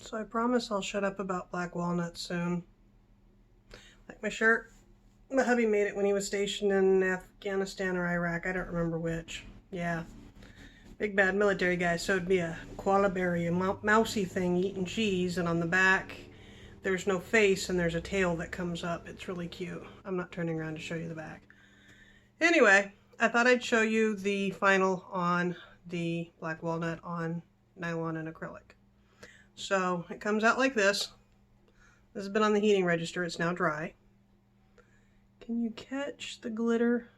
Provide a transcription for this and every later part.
So I promise I'll shut up about black walnut soon. Like my shirt, my hubby made it when he was stationed in Afghanistan or Iraq. I don't remember which. Yeah. Big bad military guy sewed me a koala berry, a mousy thing eating cheese, and on the back there's no face and there's a tail that comes up. It's really cute. I'm not turning around to show you the back. Anyway, I thought I'd show you the final on the black walnut on nylon and acrylic. So it comes out like this. This has been on the heating register. It's now dry. Can you catch the glitter?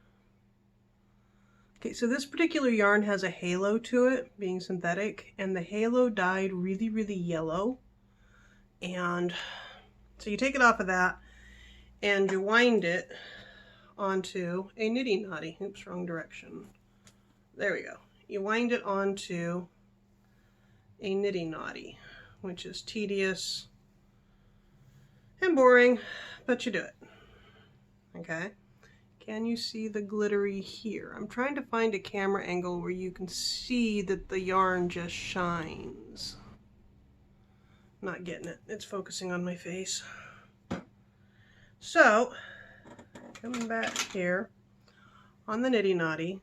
Okay, so this particular yarn has a halo to it, being synthetic, and the halo dyed really, really yellow. And so you take it off of that and you wind it onto a nitty knotty. Oops, wrong direction. There we go. You wind it onto a nitty knotty, which is tedious and boring, but you do it. Okay. Can you see the glittery here? I'm trying to find a camera angle where you can see that the yarn just shines. Not getting it. It's focusing on my face. So, coming back here, on the nitty knotty,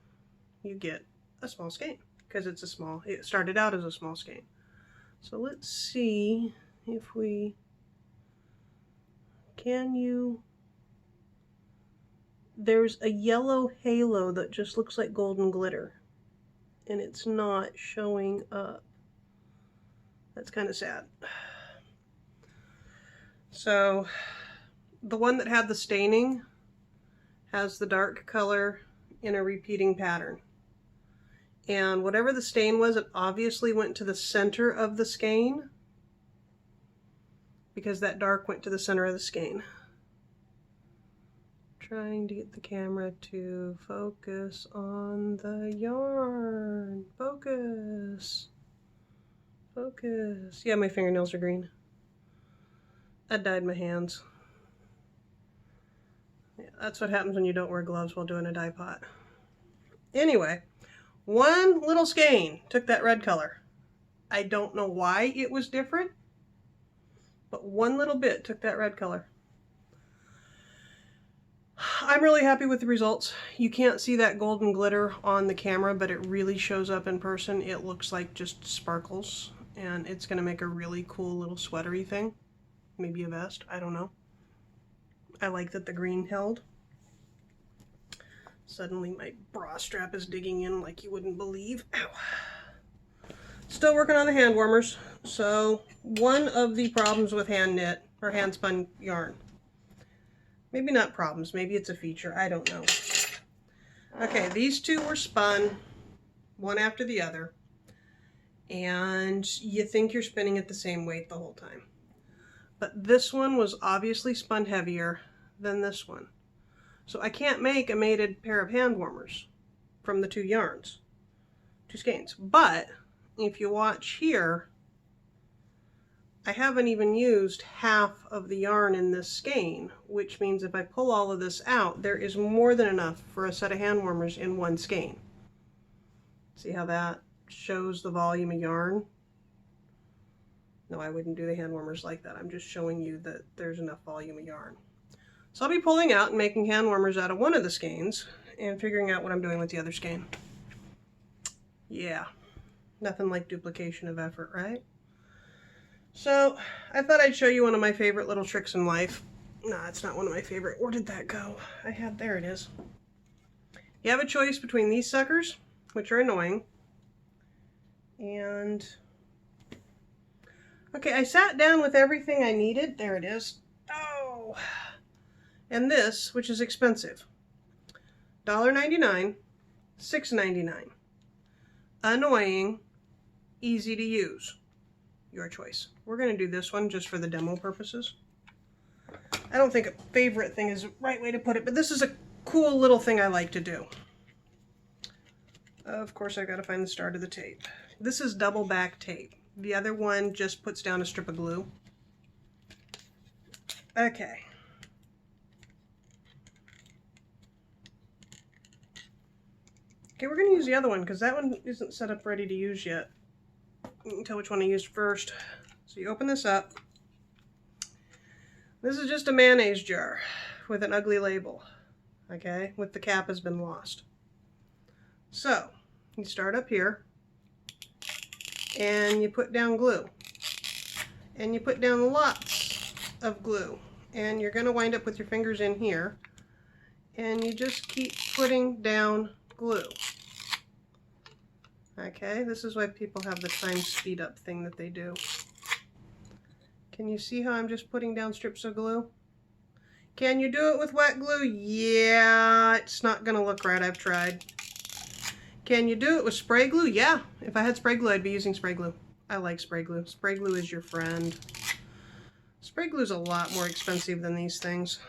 you get a small skein, because it started out as a small skein. So let's see if there's a yellow halo that just looks like golden glitter, and it's not showing up. That's kind of sad. So the one that had the staining has the dark color in a repeating pattern. And whatever the stain was, it obviously went to the center of the skein, because that dark went to the center of the skein. Trying to get the camera to focus on the yarn. Focus. Focus. Yeah, my fingernails are green. I dyed my hands. Yeah, that's what happens when you don't wear gloves while doing a dye pot. Anyway, one little skein took that red color. I don't know why it was different, but one little bit took that red color. I'm really happy with the results. You can't see that golden glitter on the camera, but it really shows up in person. It looks like just sparkles, and it's going to make a really cool little sweatery thing. Maybe a vest, I don't know. I like that the green held. Suddenly my bra strap is digging in like you wouldn't believe. Ow. Still working on the hand warmers. So one of the problems with hand knit or hand spun yarn, maybe not problems, maybe it's a feature, I don't know. Okay, these two were spun one after the other, and you think you're spinning at the same weight the whole time. But this one was obviously spun heavier than this one. So I can't make a mated pair of hand warmers from the two yarns, two skeins. But if you watch here, I haven't even used half of the yarn in this skein, which means if I pull all of this out, there is more than enough for a set of hand warmers in one skein. See how that shows the volume of yarn? No, I wouldn't do the hand warmers like that. I'm just showing you that there's enough volume of yarn. So I'll be pulling out and making hand warmers out of one of the skeins and figuring out what I'm doing with the other skein. Yeah, nothing like duplication of effort, right? So I thought I'd show you one of my favorite little tricks in life. Nah, it's not one of my favorite. Where did that go? There it is. You have a choice between these suckers, which are annoying, and okay, I sat down with everything I needed. There it is. Oh, and this, which is expensive. $1.99, $6.99. Annoying, easy to use. Your choice. We're going to do this one just for the demo purposes. I don't think a favorite thing is the right way to put it, but this is a cool little thing I like to do. Of course, I've got to find the start of the tape. This is double back tape. The other one just puts down a strip of glue. Okay. Okay, we're going to use the other one because that one isn't set up ready to use yet. You can tell which one I used first. So you open this up. This is just a mayonnaise jar with an ugly label, okay, with the cap has been lost. So you start up here and you put down glue, and you put down lots of glue, and you're going to wind up with your fingers in here, and you just keep putting down glue. Okay, this is why people have the time speed up thing that they do. Can you see how I'm just putting down strips of glue? Can you do it with wet glue? Yeah, it's not gonna look right, I've tried. Can you do it with spray glue? Yeah, if I had spray glue, I'd be using spray glue. I like spray glue. Spray glue is your friend. Spray glue is a lot more expensive than these things.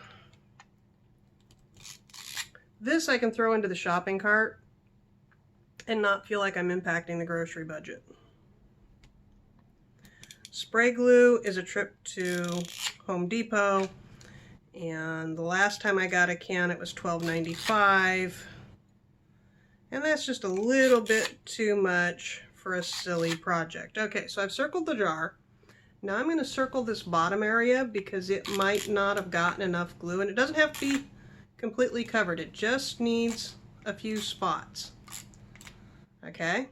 This I can throw into the shopping cart and not feel like I'm impacting the grocery budget. Spray glue is a trip to Home Depot, and the last time I got a can it was $12.95, and that's just a little bit too much for a silly project. Okay, so I've circled the jar. Now I'm going to circle this bottom area because it might not have gotten enough glue, and it doesn't have to be completely covered, it just needs a few spots. Okay,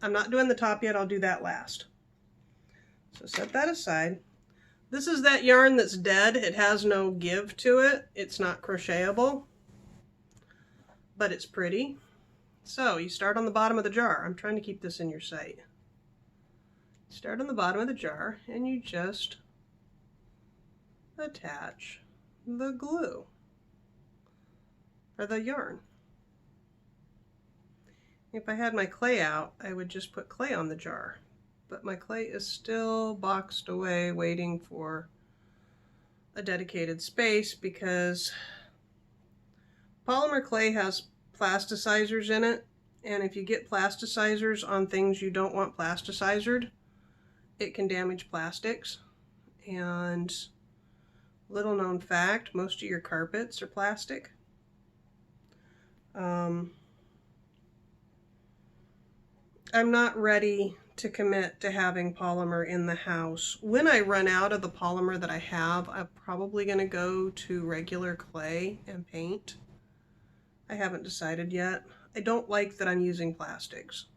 I'm not doing the top yet, I'll do that last. So set that aside. This is that yarn that's dead. It has no give to it. It's not crochetable, but it's pretty. So you start on the bottom of the jar. I'm trying to keep this in your sight. Start on the bottom of the jar and you just attach the glue or the yarn. If I had my clay out, I would just put clay on the jar, but my clay is still boxed away waiting for a dedicated space because polymer clay has plasticizers in it, and if you get plasticizers on things you don't want plasticized, it can damage plastics. And little known fact, most of your carpets are plastic. I'm not ready to commit to having polymer in the house. When I run out of the polymer that I have, I'm probably going to go to regular clay and paint. I haven't decided yet. I don't like that I'm using plastics.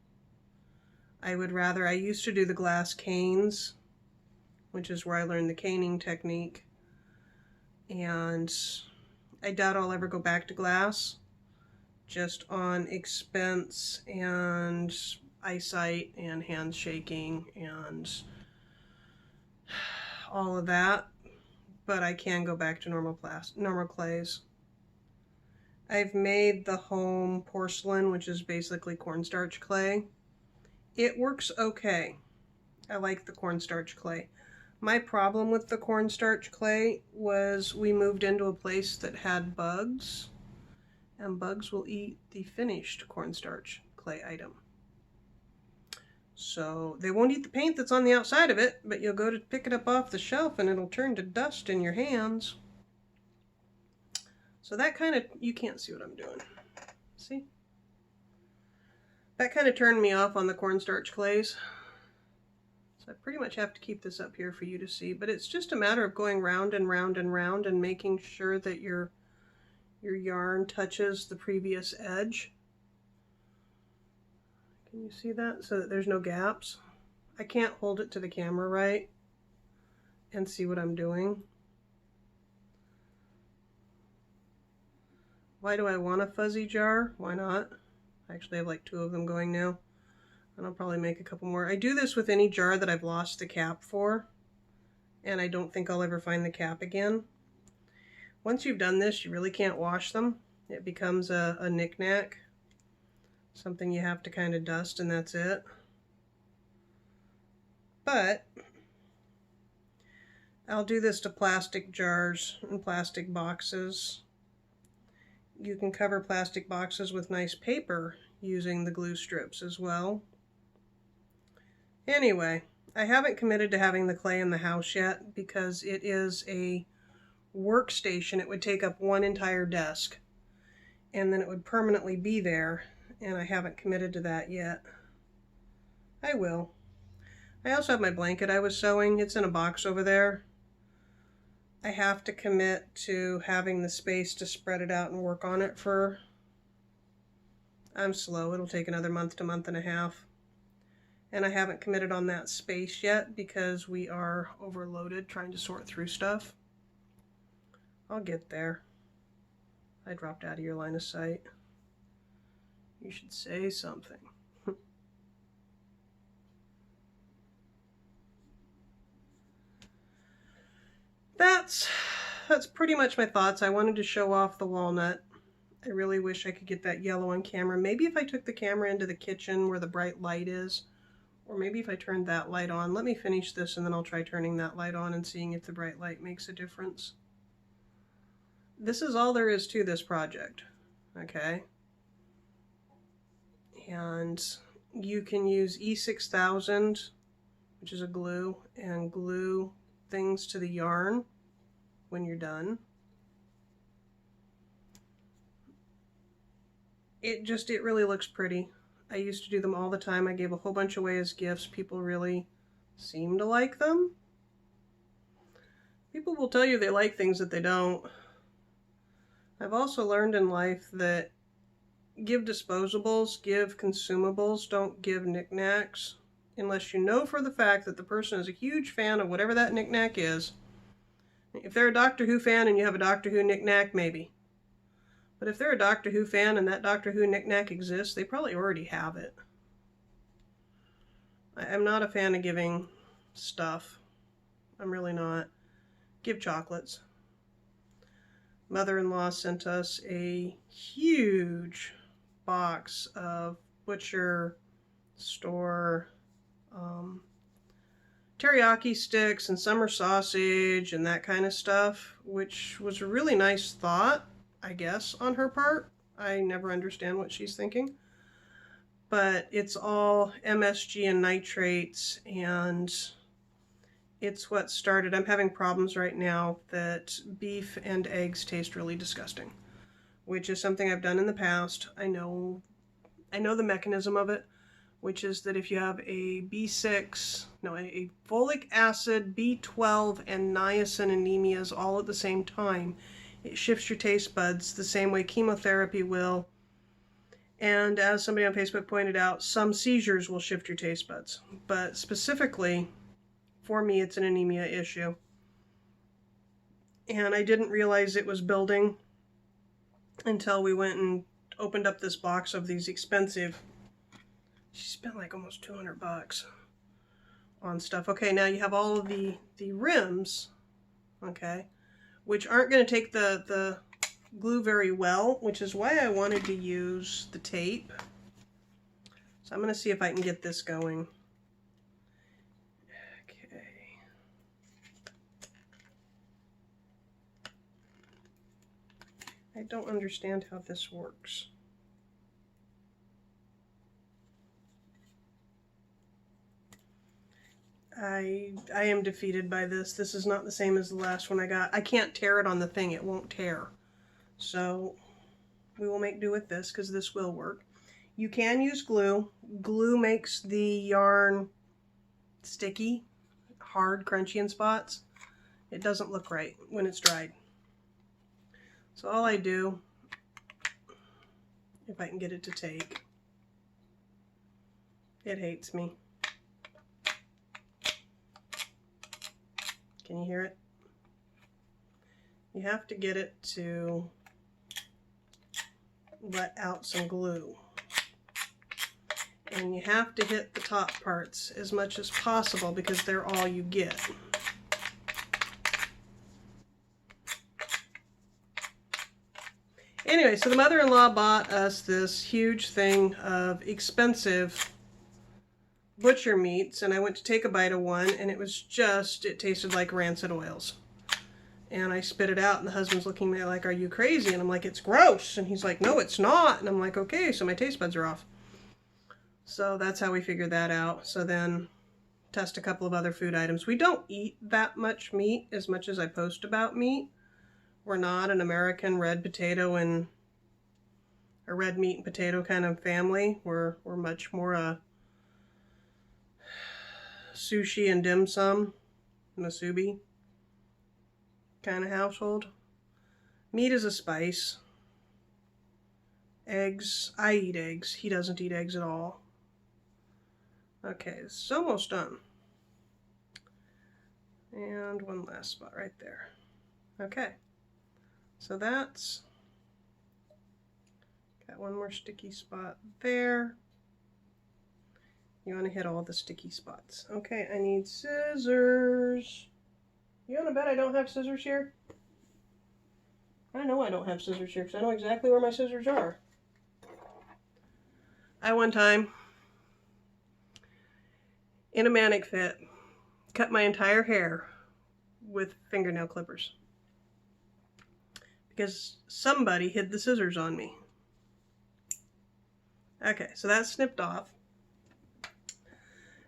I would rather, I used to do the glass canes, which is where I learned the caning technique, and I doubt I'll ever go back to glass, just on expense and eyesight and hand shaking and all of that, but I can go back to normal clays. I've made the home porcelain, which is basically cornstarch clay. It works okay. I like the cornstarch clay. My problem with the cornstarch clay was we moved into a place that had bugs, and bugs will eat the finished cornstarch clay item. So they won't eat the paint that's on the outside of it, but you'll go to pick it up off the shelf and it'll turn to dust in your hands. So that kind of, you can't see what I'm doing. See? That kind of turned me off on the cornstarch clays. So I pretty much have to keep this up here for you to see, but it's just a matter of going round and round and round and making sure that your yarn touches the previous edge. Can you see that? So that there's no gaps. I can't hold it to the camera right and see what I'm doing. Why do I want a fuzzy jar? Why not? I actually have like 2 of them going now, and I'll probably make a couple more. I do this with any jar that I've lost the cap for, and I don't think I'll ever find the cap again. Once you've done this, you really can't wash them. It becomes a knick-knack, something you have to kind of dust, and that's it. But I'll do this to plastic jars and plastic boxes. You can cover plastic boxes with nice paper using the glue strips as well. Anyway, I haven't committed to having the clay in the house yet because it is a workstation. It would take up one entire desk and then it would permanently be there, and I haven't committed to that yet. I will. I also have my blanket I was sewing. It's in a box over there. I have to commit to having the space to spread it out and work on it for... I'm slow. It'll take another month to month and a half. And I haven't committed on that space yet because we are overloaded trying to sort through stuff. I'll get there. I dropped out of your line of sight. You should say something. That's pretty much my thoughts. I wanted to show off the walnut. I really wish I could get that yellow on camera. Maybe if I took the camera into the kitchen where the bright light is, or maybe if I turned that light on. Let me finish this and then I'll try turning that light on and seeing if the bright light makes a difference. This is all there is to this project, okay? And you can use E6000, which is a glue, and glue things to the yarn when you're done. It really looks pretty. I used to do them all the time. I gave a whole bunch away as gifts. People really seem to like them. People will tell you they like things that they don't. I've also learned in life that give disposables, give consumables, don't give knickknacks, unless you know for the fact that the person is a huge fan of whatever that knickknack is. If they're a Doctor Who fan and you have a Doctor Who knickknack, maybe. But if they're a Doctor Who fan and that Doctor Who knickknack exists, they probably already have it. I'm not a fan of giving stuff. I'm really not. Give chocolates. Mother-in-law sent us a huge box of butcher store teriyaki sticks and summer sausage and that kind of stuff, which was a really nice thought, I guess, on her part. I never understand what she's thinking. But it's all MSG and nitrates, and it's what started. I'm having problems right now that beef and eggs taste really disgusting, which is something I've done in the past. I know the mechanism of it, which is that if you have a folic acid, B12, and niacin anemias all at the same time, it shifts your taste buds the same way chemotherapy will. And as somebody on Facebook pointed out, some seizures will shift your taste buds. But specifically, for me, it's an anemia issue. And I didn't realize it was building until we went and opened up this box of these expensive... She spent like almost $200 on stuff. Okay, now you have all of the rims, okay, which aren't going to take the glue very well, which is why I wanted to use the tape. So I'm going to see if I can get this going. Okay. I don't understand how this works. I am defeated by this. This is not the same as the last one I got. I can't tear it on the thing. It won't tear. So we will make do with this because this will work. You can use glue. Glue makes the yarn sticky, hard, crunchy in spots. It doesn't look right when it's dried. So all I do, if I can get it to take, it hates me. Can you hear it? You have to get it to let out some glue. And you have to hit the top parts as much as possible because they're all you get. Anyway, so the mother-in-law bought us this huge thing of expensive butcher meats, and I went to take a bite of one, and it tasted like rancid oils. And I spit it out, and the husband's looking at me like, are you crazy? And I'm like, it's gross. And he's like, no, it's not. And I'm like, okay, so my taste buds are off. So that's how we figured that out. So then test a couple of other food items. We don't eat that much meat as much as I post about meat. We're not an American red potato and a red meat and potato kind of family. We're much more a sushi and dim sum, musubi kind of household. Meat is a spice. Eggs, I eat eggs. He doesn't eat eggs at all. Okay, this is almost done. And one last spot right there. Okay, so that's, got one more sticky spot there. You want to hit all the sticky spots. Okay, I need scissors. You want to bet I don't have scissors here? I know I don't have scissors here because I know exactly where my scissors are. I one time, in a manic fit, cut my entire hair with fingernail clippers because somebody hid the scissors on me. Okay, so that's snipped off.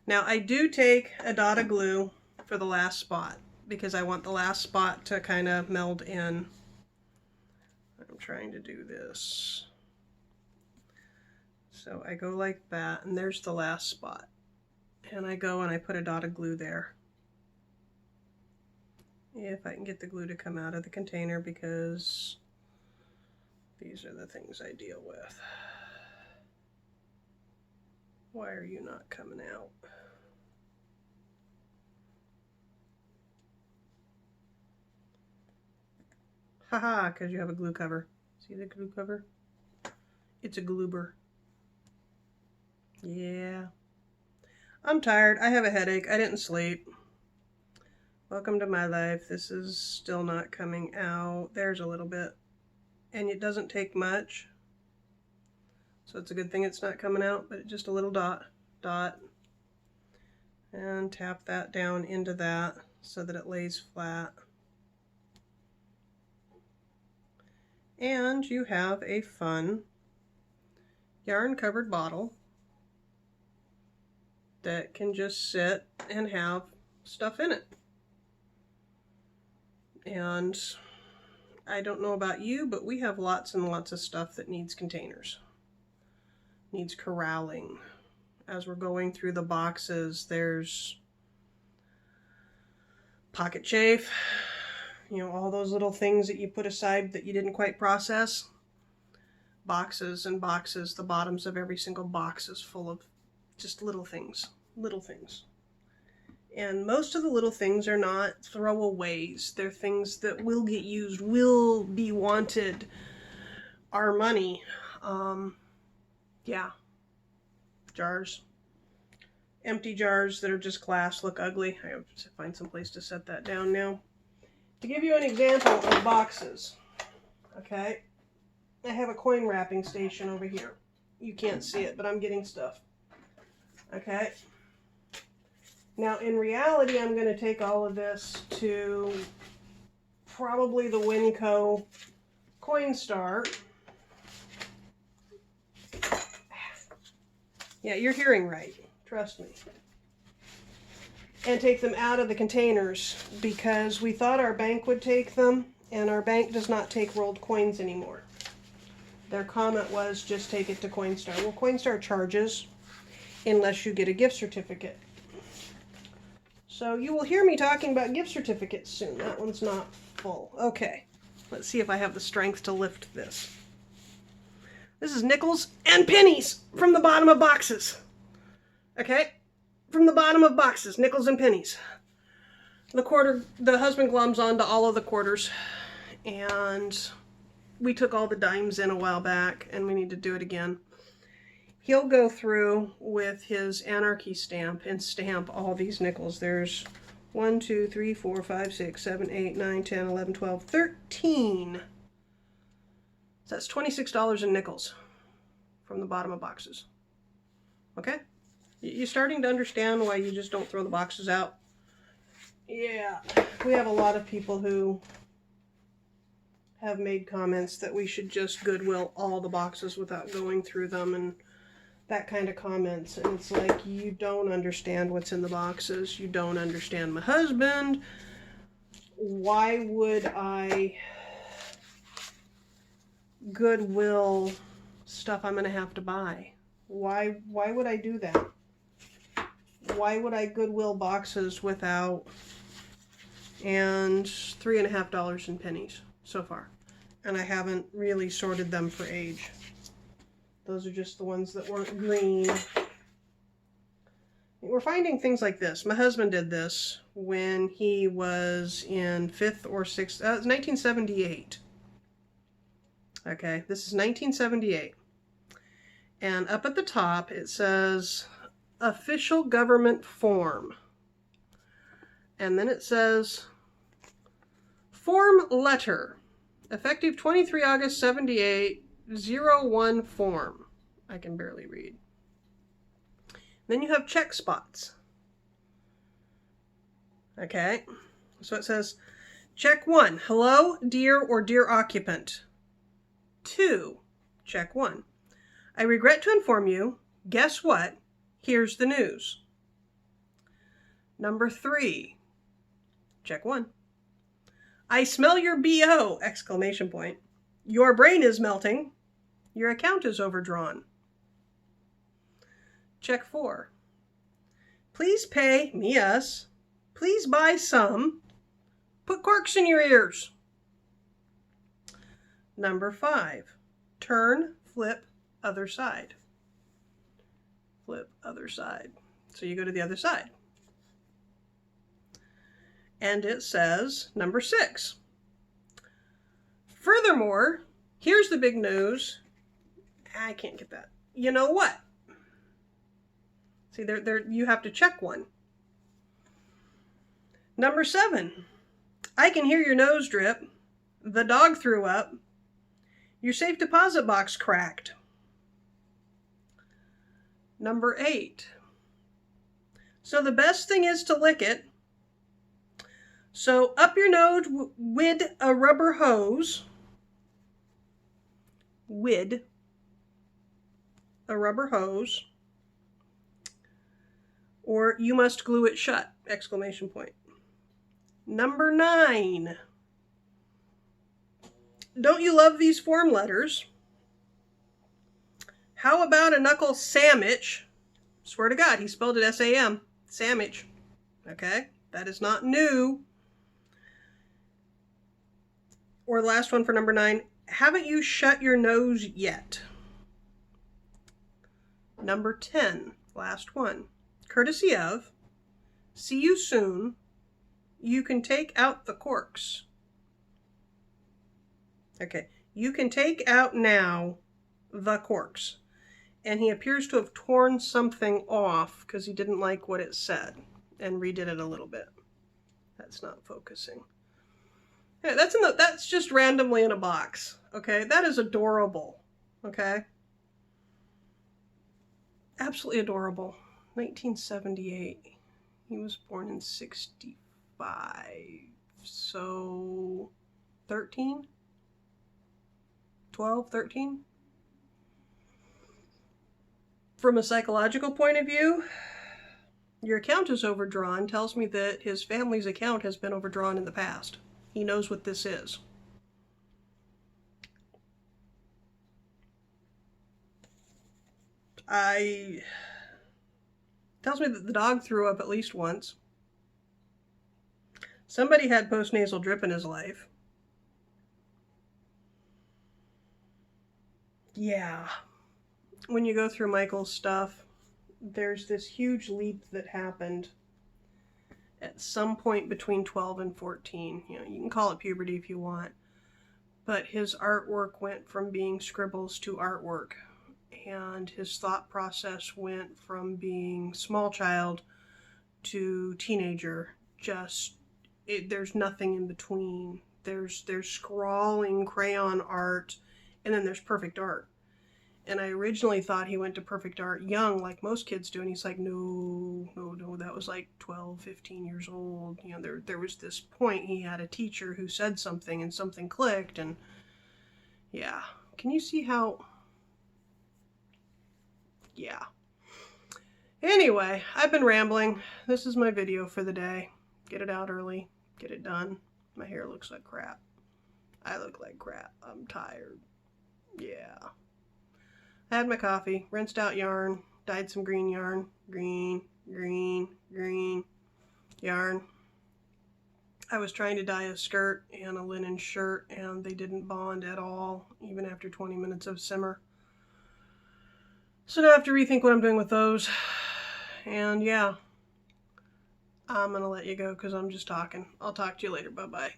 Now I do take a dot of glue for the last spot because I want the last spot to kind of meld in. I'm trying to do this. So I go like that, and there's the last spot. And I go and I put a dot of glue there. If I can get the glue to come out of the container, because these are the things I deal with. Why are you not coming out? Haha, because you have a glue cover. See the glue cover? It's a gloober. Yeah. I'm tired. I have a headache. I didn't sleep. Welcome to my life. This is still not coming out. There's a little bit. And it doesn't take much. So it's a good thing it's not coming out, but just a little dot. And tap that down into that so that it lays flat. And you have a fun yarn covered bottle that can just sit and have stuff in it. And I don't know about you, but we have lots and lots of stuff that needs containers, needs corralling. As we're going through the boxes, there's pocket chafe, you know, all those little things that you put aside that you didn't quite process. Boxes and boxes, the bottoms of every single box is full of just little things. And most of the little things are not throwaways. They're things that will get used, will be wanted, are money. Yeah. Jars. Empty jars that are just glass look ugly. I have to find some place to set that down now. To give you an example of boxes, okay, I have a coin wrapping station over here. You can't see it, but I'm getting stuff. Okay. Now, in reality, I'm going to take all of this to probably the Winco Coinstar. Yeah, you're hearing right. Trust me. And take them out of the containers because we thought our bank would take them, and our bank does not take rolled coins anymore. Their comment was just take it to Coinstar. Well, Coinstar charges unless you get a gift certificate. So you will hear me talking about gift certificates soon. That one's not full. Okay, let's see if I have the strength to lift this. This is nickels and pennies from the bottom of boxes. Okay, from the bottom of boxes, nickels and pennies. The husband glums onto all of the quarters, and we took all the dimes in a while back, and we need to do it again. He'll go through with his anarchy stamp and stamp all these nickels. There's 1, 2, 3, 4, 5, 6, 7, 8, 9, 10, 11, 12, 13. So that's $26 in nickels from the bottom of boxes. Okay? You're starting to understand why you just don't throw the boxes out? Yeah. We have a lot of people who have made comments that we should just Goodwill all the boxes without going through them and that kind of comments. And it's like, you don't understand what's in the boxes. You don't understand my husband. Why would I Goodwill stuff I'm going to have to buy? Why would I do that? why would I Goodwill boxes without, and $3.50 in pennies so far. And I haven't really sorted them for age. Those are just the ones that weren't green. We're finding things like this. My husband did this when he was in 5th or 6th, it was 1978. Okay, this is 1978. And up at the top it says official government form. And then it says form letter, effective 23 August 78, 01 form. I can barely read. Then you have check spots. Okay, so it says check 1, hello, dear or dear occupant. 2, check 1. I regret to inform you, guess what? Here's the news. Number 3, check 1. I smell your BO! Exclamation point. Your brain is melting. Your account is overdrawn. Check 4. Please pay me, us. Please buy some. Put corks in your ears. Number 5. Turn, flip, other side. Flip, other side. So you go to the other side. And it says, number 6. Furthermore, here's the big news. I can't get that. You know what? See, there you have to check 1. Number 7. I can hear your nose drip. The dog threw up. Your safe deposit box cracked. Number 8. So the best thing is to lick it. So up your nose with a rubber hose. With a rubber hose. Or you must glue it shut! Exclamation point. Number 9. Don't you love these form letters? How about a knuckle sandwich? Swear to God, he spelled it S-A-M. Sandwich. Okay? That is not new. Or the last one for number 9. Haven't you shut your nose yet? Number 10. Last one. Courtesy of, see you soon. You can take out the corks. Okay, you can take out now the corks. And he appears to have torn something off because he didn't like what it said and redid it a little bit. That's not focusing. Yeah, that's just randomly in a box. Okay, that is adorable. Okay, absolutely adorable. 1978. He was born in 65. So 13? 12, 13? From a psychological point of view, your account is overdrawn tells me that his family's account has been overdrawn in the past. He knows what this is. Tells me that the dog threw up at least once. Somebody had postnasal drip in his life. Yeah. When you go through Michael's stuff, there's this huge leap that happened at some point between 12 and 14. You know, you can call it puberty if you want. But his artwork went from being scribbles to artwork. And his thought process went from being small child to teenager. There's nothing in between. There's scrawling crayon art, and then there's perfect art. And I originally thought he went to perfect art young, like most kids do, and he's like, no, that was like 12, 15 years old. You know, there was this point he had a teacher who said something, and something clicked, and yeah. Can you see how... Yeah. Anyway, I've been rambling. This is my video for the day. Get it out early. Get it done. My hair looks like crap. I look like crap. I'm tired. Yeah. I had my coffee, rinsed out yarn, dyed some green yarn. Green, green, green yarn. I was trying to dye a skirt and a linen shirt, and they didn't bond at all, even after 20 minutes of simmer. So now I have to rethink what I'm doing with those. And yeah, I'm going to let you go because I'm just talking. I'll talk to you later. Bye-bye.